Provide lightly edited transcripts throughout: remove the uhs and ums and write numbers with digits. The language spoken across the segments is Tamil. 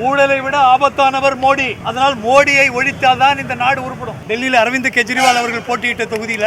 ஊழலை விட ஆபத்தானவர் மோடி. அதனால் மோடியை ஒழித்தால்தான் இந்த நாடு உருப்படும். டெல்லியில் அரவிந்த் கெஜ்ரிவால் அவர்கள் போட்டியிட்ட தொகுதியில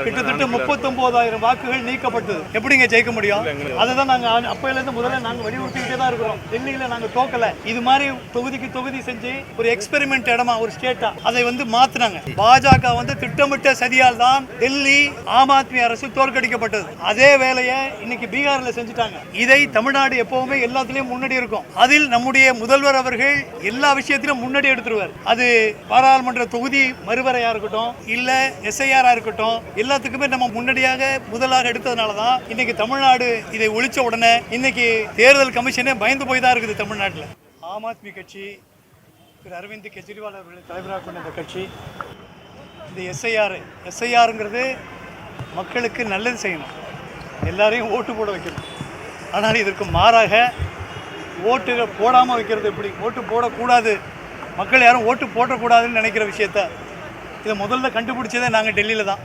கிட்டத்தட்ட 39,000 வாக்குகள் நீக்கப்பட்டது. எப்படிங்க ஜெயிக்க முடியும்? அதுதான் நாங்க அப்பையில இருந்து முதல்ல நாங்க வலியுறுத்திக்கிட்டே தான் இருக்கிறோம். டெல்லியில நாங்க தோக்கல. இது மாதிரி தொகுதிக்கு தொகுதி செஞ்சு ஒரு எக்ஸ்பெரிமெண்ட் இடமா ஒரு ஸ்டேட்டா அதை மாத்தினாங்க. பாஜக திட்டமிட்ட சதியால் தான் டெல்லி ஆம் ஆத்மி அரசு தோற்கடிக்கப்பட்டது. அதே வேலையை இன்னைக்கு பீகார்ல செஞ்சுட்டாங்க. இதை தமிழ்நாடு எப்பவுமே எல்லாத்திலையும் முன்னாடி இருக்கும். அதில் நம்முடைய முதல்வர் அவர்கள் எல்லா விஷயத்திலும் முன்னாடி எடுத்துருவார். அது பாராளுமன்ற தொகுதி மறுவரையா இருக்கட்டும், இல்ல எஸ்ஐஆர் இருக்கட்டும், எல்லாத்துக்குமே நம்ம முன்னாடியாக முதலாக எடுத்ததுனாலதான் இன்னைக்கு தமிழ்நாடு இதை ஒழிச்ச உடனே இன்னைக்கு தேர்தல் கமிஷனே பயந்து போய் தான் இருக்குது தமிழ்நாட்டில். ஆம் ஆத்மி கட்சி திரு அரவிந்த் கெஜ்ரிவால் அவர்களை தலைவராக கொண்ட இந்த கட்சி இந்த எஸ்ஐஆருங்கிறது மக்களுக்கு நல்லது செய்யணும், எல்லாரையும் ஓட்டு போட வைக்கணும். ஆனால் இதற்கு மாறாக ஓட்டுகள் போடாமல் வைக்கிறது எப்படி? ஓட்டு போடக்கூடாது, மக்கள் யாரும் ஓட்டு போடக்கூடாதுன்னு நினைக்கிற விஷயத்த இதை முதல்ல கண்டுபிடிச்சதே நாங்கள் டெல்லியில் தான்.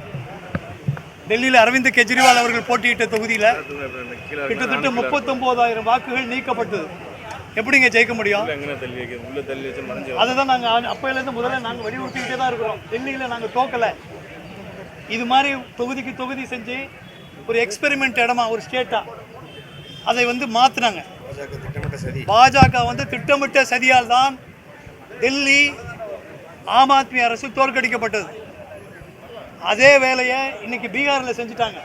டெல்லியில் அரவிந்த் கெஜ்ரிவால் அவர்கள் போட்டியிட்ட தொகுதியில் கிட்டத்தட்ட 39,000 வாக்குகள் நீக்கப்பட்டது. எப்படிங்க ஜெயிக்க முடியும்? அதுதான் நாங்கள் அப்பையிலேருந்து முதல்ல நாங்கள் வலியுறுத்திக்கிட்டே தான் இருக்கிறோம். டெல்லியில் நாங்கள் தோக்கலை. இது மாதிரி தொகுதிக்கு தொகுதி செஞ்சு ஒரு எக்ஸ்பெரிமெண்ட் இடமா ஒரு ஸ்டேட்டா அதை மாத்தினாங்க. பாஜக திட்டமிட்ட சதியால் தான் டெல்லி ஆம் ஆத்மி அரசு தோற்கடிக்கப்பட்டது. அதே வேலையை இன்னைக்கு பீகார்ல செஞ்சுட்டாங்க.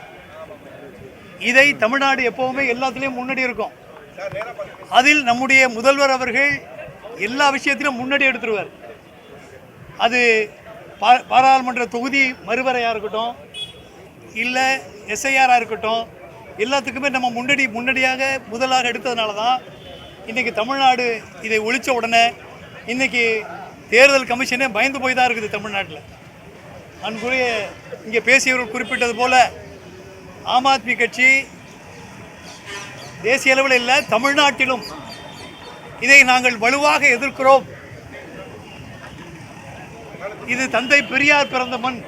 இதை தமிழ்நாடு எப்பவுமே எல்லாத்திலையும் முன்னாடி இருக்கும். அதில் நம்முடைய முதல்வர் அவர்கள் எல்லா விஷயத்திலும் முன்னாடி எடுத்துருவார். அது பாராளுமன்ற தொகுதி மறுவரையா இருக்கட்டும், இல்ல எஸ்ஐஆர் இருக்கட்டும், எல்லாத்துக்குமே நம்ம முன்னாடியாக முதலாக எடுத்ததுனால தான் இன்னைக்கு தமிழ்நாடு இதை ஒழிச்ச உடனே இன்னைக்கு தேர்தல் கமிஷனே பயந்து போய் தான் இருக்குது தமிழ்நாட்டில். அன்புடைய இங்கே பேசியவர்கள் குறிப்பிட்டது போல ஆம் ஆத்மி கட்சி தேசிய அளவில் இல்லை, தமிழ்நாட்டிலும் இதை நாங்கள் வலுவாக எதிர்க்கிறோம். இது தந்தை பெரியார் பிறந்த மண்.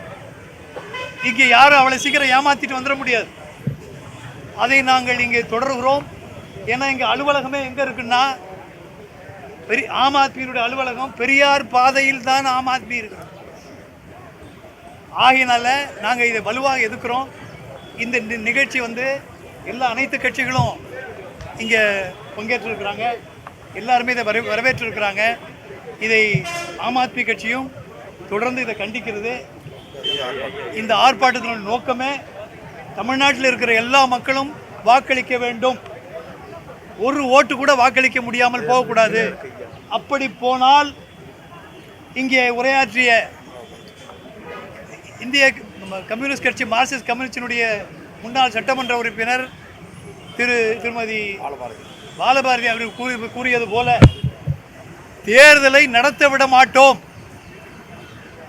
இங்கே யாரும் அவளை சீக்கிரம் ஏமாத்திட்டு வந்துட முடியாது. அதை நாங்கள் இங்கே தொடர்கிறோம். ஏன்னா இங்கே அலுவலகமே எங்கே இருக்குன்னா ஆம் ஆத்மியினுடைய அலுவலகம் பெரியார் பாதையில் தான் ஆம் ஆத்மி இருக்கு. ஆகையினால நாங்கள் இதை வலுவாக எதிர்க்கிறோம். இந்த நிகழ்ச்சி அனைத்து கட்சிகளும் இங்கே பங்கேற்றிருக்கிறாங்க. எல்லாருமே இதை வரவேற்றிருக்கிறாங்க. இதை ஆம் ஆத்மி கட்சியும் தொடர்ந்து இதை கண்டிக்கிறது. இந்த ஆர்ப்பாட்டத்தினுடைய நோக்கமே தமிழ்நாட்டில் இருக்கிற எல்லா மக்களும் வாக்களிக்க வேண்டும். ஒரு ஓட்டு கூட வாக்களிக்க முடியாமல் போகக்கூடாது. அப்படி போனால் இங்கே உரையாற்றிய இந்திய கம்யூனிஸ்ட் கட்சி மார்க்சிஸ்ட் கம்யூனிஸ்டினுடைய முன்னாள் சட்டமன்ற உறுப்பினர் திருமதி பாலபாரதி அவர்கள் கூறியது போல தேர்தலை நடத்த விட மாட்டோம்.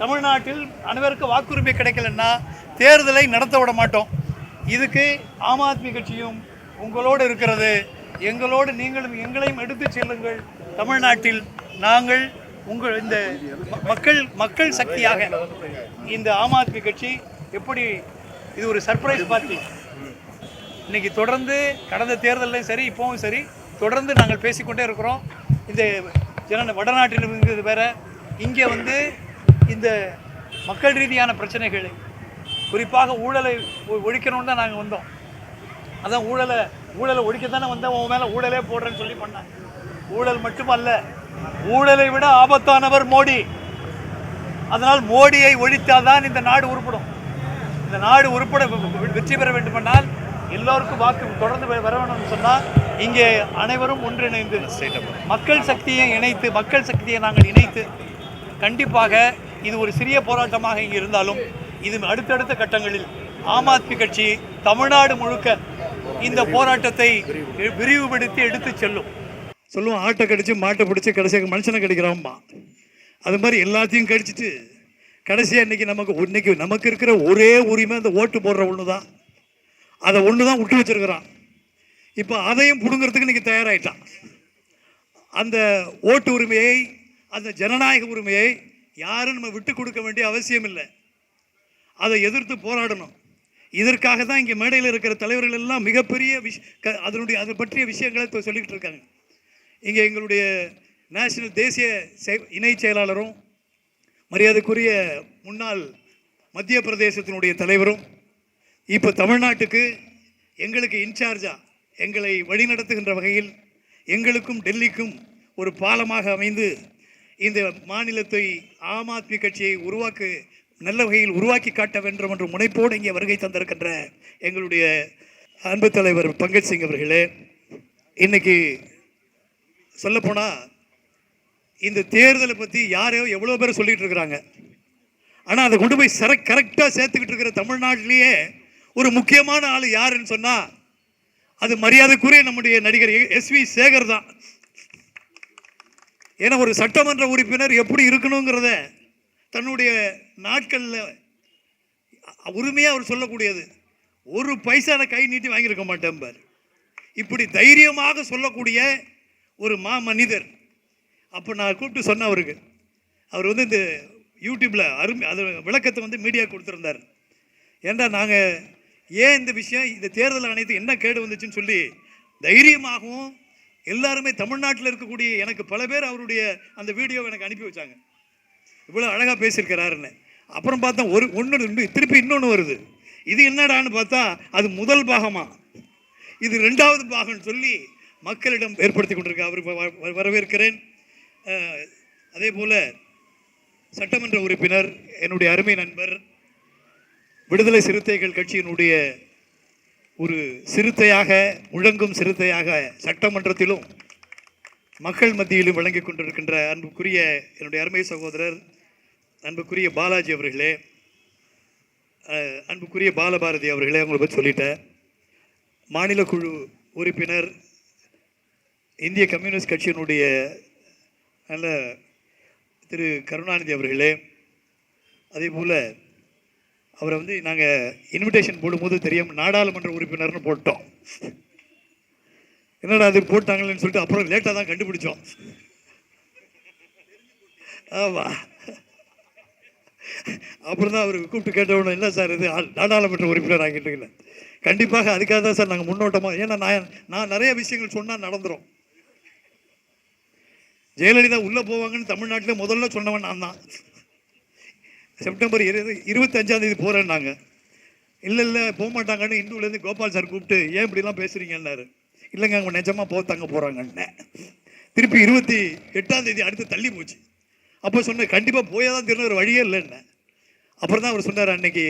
தமிழ்நாட்டில் அனைவருக்கும் வாக்குரிமை கிடைக்கலன்னா தேர்தலை நடத்த விட மாட்டோம். இதுக்கு ஆம் ஆத்மி கட்சியும் உங்களோடு இருக்கிறது. எங்களோடு நீங்களும் எங்களையும் எடுத்து செல்லுங்கள். தமிழ்நாட்டில் நாங்கள் இந்த மக்கள் சக்தியாக இந்த ஆம் ஆத்மி கட்சி எப்படி இது ஒரு சர்ப்ரைஸ் பார்ட்டி. இன்னைக்கு தொடர்ந்து கடந்த தேர்தலையும் சரி இப்போவும் சரி தொடர்ந்து நாங்கள் பேசிக்கொண்டே இருக்கிறோம். இந்த வடநாட்டில் இருக்கிறது வேற, இங்கே இந்த மக்கள் ரீதியான பிரச்சனைகளை குறிப்பாக ஊழலை ஒழிக்கணும்னு தான் நாங்கள் வந்தோம். அதான் ஊழலை ஒழிக்கத்தானே வந்தோம். உன் மேலே ஊழலே போடுறேன்னு சொல்லி பண்ணாங்க. ஊழல் மட்டுமல்ல, ஊழலை விட ஆபத்தானவர் மோடி. அதனால் மோடியை ஒழித்தால்தான் இந்த நாடு உருப்படும். இந்த நாடு உருப்பட வெற்றி பெற வேண்டுமென்றால் எல்லோருக்கும் வாக்கு தொடர்ந்து வர வேணும்னு சொன்னால் இங்கே அனைவரும் ஒன்றிணைந்து மக்கள் சக்தியை நாங்கள் இணைத்து கண்டிப்பாக இது ஒரு சிறிய போராட்டமாக இங்கே இருந்தாலும் இது அடுத்தடுத்த கட்டங்களில் ஆம் ஆத்மி கட்சி தமிழ்நாடு முழுக்க இந்த போராட்டத்தை விரிவுபடுத்தி எடுத்து சொல்லுவோம். ஆட்டை கடிச்சு மாட்டை பிடிச்சி கடைசியாக மனுஷனை கடிக்கிறான்மா. அது மாதிரி எல்லாத்தையும் கடிச்சிட்டு கடைசியாக இன்னைக்கு நமக்கு இருக்கிற ஒரே உரிமை அந்த ஓட்டு போடுற ஒன்று தான். அதை ஒன்று தான் விட்டு வச்சிருக்கிறான். இப்போ அதையும் பிடுங்கிறதுக்கு இன்னைக்கு தயாராகிட்டான். அந்த ஓட்டு உரிமையை, அந்த ஜனநாயக உரிமையை யாரும் நம்ம விட்டு கொடுக்க வேண்டிய அவசியம் இல்லை. அதை எதிர்த்து போராடணும். இதற்காக தான் இங்கே மேடையில் இருக்கிற தலைவர்கள் எல்லாம் மிகப்பெரிய அதை பற்றிய விஷயங்களை சொல்லிக்கிட்டு இருக்காங்க. இங்கே எங்களுடைய நேஷனல் தேசிய இணை செயலாளரும் மரியாதைக்குரிய முன்னாள் மத்திய பிரதேசத்தினுடைய தலைவரும் இப்போ தமிழ்நாட்டுக்கு எங்களுக்கு இன்சார்ஜா எங்களை வழிநடத்துகின்ற வகையில் எங்களுக்கும் டெல்லிக்கும் ஒரு பாலமாக அமைந்து இந்த மாநிலத்தை ஆம் ஆத்மி கட்சியை நல்ல வகையில் உருவாக்கி காட்ட வேண்டும் என்ற முனைப்போடு இங்கே வருகை தந்திருக்கின்ற எங்களுடைய அன்பு தலைவர் பங்கஜ் சிங் அவர்களே, இன்னைக்கு சொல்லப்போனால் இந்த தேர்தலை பற்றி யாரையோ எவ்வளோ பேர் சொல்லிட்டு இருக்கிறாங்க. ஆனால் அதை கொண்டு போய் கரெக்டாக சேர்த்துக்கிட்டு இருக்கிற தமிழ்நாட்டிலேயே ஒரு முக்கியமான ஆள் யாருன்னு சொன்னால் அது மரியாதைக்குரிய நம்முடைய நடிகர் எஸ்வி சேகர் தான். ஏன்னா ஒரு சட்டமன்ற உறுப்பினர் எப்படி இருக்கணுங்கிறத தன்னுடைய நாட்களில் உரிமையாக அவர் சொல்லக்கூடியது. ஒரு பைசா கை நீட்டி வாங்கியிருக்க மாட்டேன் பார். இப்படி தைரியமாக சொல்லக்கூடிய ஒரு மனிதர். அப்போ நான் கூப்பிட்டு சொன்னேன் அவருக்கு. அவர் வந்து இந்த யூடியூப்பில் அது விளக்கத்தை மீடியா கொடுத்துருந்தார். ஏன்டா நாங்கள் ஏன் இந்த விஷயம் இந்த தேர்தல் ஆணையத்துக்கு என்ன கேடு வந்துச்சுன்னு சொல்லி தைரியமாகவும் எல்லாருமே தமிழ்நாட்டில் இருக்கக்கூடிய எனக்கு பல பேர் அவருடைய அந்த வீடியோவை எனக்கு அனுப்பி வச்சாங்க. இவ்வளோ அழகாக பேசியிருக்கிறாருன்னு. அப்புறம் பார்த்தா ஒன்று திருப்பி இன்னொன்று வருது. இது என்னடான்னு பார்த்தா அது முதல் பாகமா, இது 2வது பாகம்னு சொல்லி மக்களிடம் ஏற்படுத்தி கொண்டிருக்க அவருக்கு வரவேற்கிறேன். அதே போல் சட்டமன்ற உறுப்பினர் என்னுடைய அருமை நண்பர் விடுதலை சிறுத்தைகள் கட்சியினுடைய ஒரு சிறுத்தையாக முழங்கும் சிறுத்தையாக சட்டமன்றத்திலும் மக்கள் மத்தியிலும் வழங்கி கொண்டிருக்கின்ற அன்புக்குரிய என்னுடைய அருமை சகோதரர் அன்புக்குரிய பாலாஜி அவர்களே, அன்புக்குரிய பாலபாரதி அவர்களே, அவங்களை பற்றி சொல்லிட்டேன். மாநில குழு உறுப்பினர் இந்திய கம்யூனிஸ்ட் கட்சியினுடைய நல்ல திரு கருணாநிதி அவர்களே, அதே போல் அவரை நாங்கள் இன்விடேஷன் போடும்போது தெரியாமல் நாடாளுமன்ற உறுப்பினர்னு போட்டோம். என்னடா அது போட்டாங்களேன்னு சொல்லிட்டு அப்புறம் லேட்டாக தான் கண்டுபிடிச்சோம். ஆமாம், அப்புறம் தான் அவருக்கு கூப்பிட்டு கேட்டவுடனே இல்லை சார் இது நாடாளுமன்ற உறுப்பினர் ஆகிட்டு. கண்டிப்பாக அதுக்காக தான் சார் நாங்கள் முன்னோட்டமாக, ஏன்னா நான் நிறைய விஷயங்கள் சொன்னால் நடந்துடும். ஜெயலலிதா உள்ளே போவாங்கன்னு தமிழ்நாட்டில் முதல்ல சொன்னவன் நான் தான். செப்டம்பர் 25 போகிறேன்னாங்க. இல்லை போக மாட்டாங்கன்னு இந்துலேருந்து கோபால் சார் கூப்பிட்டு ஏன் இப்படிலாம் பேசுகிறீங்கன்னாரு. இல்லைங்க அவங்க நிஜமாக போத்தாங்க போகிறாங்கன்னு. திருப்பி 28 அடுத்து தள்ளி போச்சு. அப்போ சொன்னேன் கண்டிப்பாக போயே தான் தெரியும், ஒரு வழியே இல்லைன்னு. அப்புறம் தான் அவர் சொன்னார், அன்னைக்கு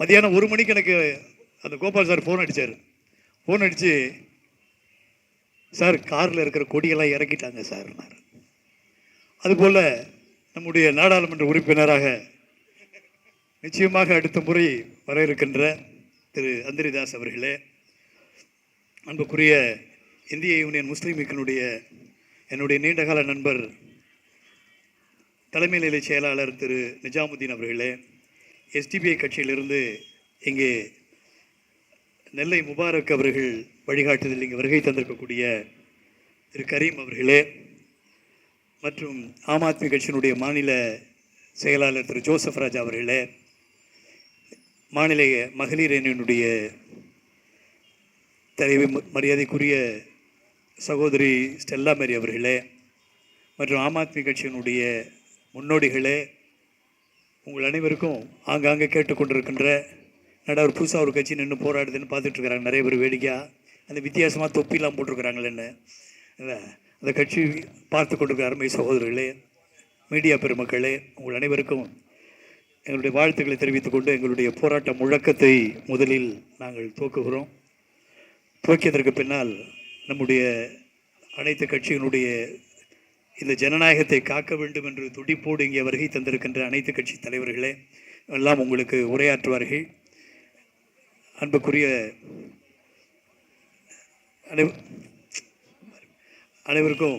மதியானம் 1 மணிக்கு எனக்கு அந்த கோபால் சார் ஃபோன் அடித்தார். ஃபோன் அடித்து சார் காரில் இருக்கிற கொடியெல்லாம் இறக்கிட்டாங்க சார்னார். அதுபோல் நம்முடைய நாடாளுமன்ற உறுப்பினராக நிச்சயமாக அடுத்த முறை வர இருக்கின்ற திரு அந்திரிதாஸ் அவர்களே, அன்புக்குரிய இந்திய யூனியன் முஸ்லீம் லீக்கினுடைய என்னுடைய நீண்டகால நண்பர் தலைமை நிலை செயலாளர் திரு நிஜாமுதீன் அவர்களே, எஸ்டிபிஐ கட்சியிலிருந்து இங்கே நெல்லை முபாரக் அவர்கள் வழிகாட்டுதல் இங்கே வருகை தந்திருக்கக்கூடிய திரு கரீம் அவர்களே, மற்றும் ஆம் ஆத்மி கட்சியினுடைய மாநில செயலாளர் திரு ஜோசப் ராஜா அவர்களே, மாநில மகளிர் அணியினுடைய தலைவி மரியாதைக்குரிய சகோதரி ஸ்டெல்லா மேரி அவர்களே, மற்றும் ஆம் ஆத்மி கட்சியினுடைய முன்னோடிகளே, உங்கள் அனைவருக்கும் ஆங்காங்கே கேட்டுக்கொண்டிருக்கின்ற ஒரு புதுசாக ஒரு கட்சி நின்று போராடுதுன்னு பார்த்துட்ருக்குறாங்க நிறைய பேர் வேடிக்கையாக. அந்த வித்தியாசமாக தொப்பிலாம் போட்டிருக்கிறாங்களேன்னு அந்த கட்சி பார்த்து கொண்டிருக்கிற அருமை சகோதரர்களே, மீடியா பெருமக்களே, உங்கள் அனைவருக்கும் எங்களுடைய வாழ்த்துக்களை தெரிவித்துக் கொண்டு எங்களுடைய போராட்ட முழக்கத்தை முதலில் நாங்கள் துவக்குகிறோம். துவக்கியதற்கு பின்னால் நம்முடைய அனைத்து கட்சிகளுடைய இந்த ஜனநாயகத்தை காக்க வேண்டும் என்று துடிப்போடு இங்கே வருகை தந்திருக்கின்ற அனைத்து கட்சி தலைவர்களே எல்லாம் உங்களுக்கு உரையாற்றுவார்கள். அன்புக்குரிய அனைவருக்கும்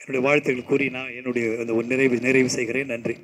என்னுடைய வாழ்த்துக்கள் கூறி நான் என்னுடைய நிறைவு செய்கிறேன். நன்றி.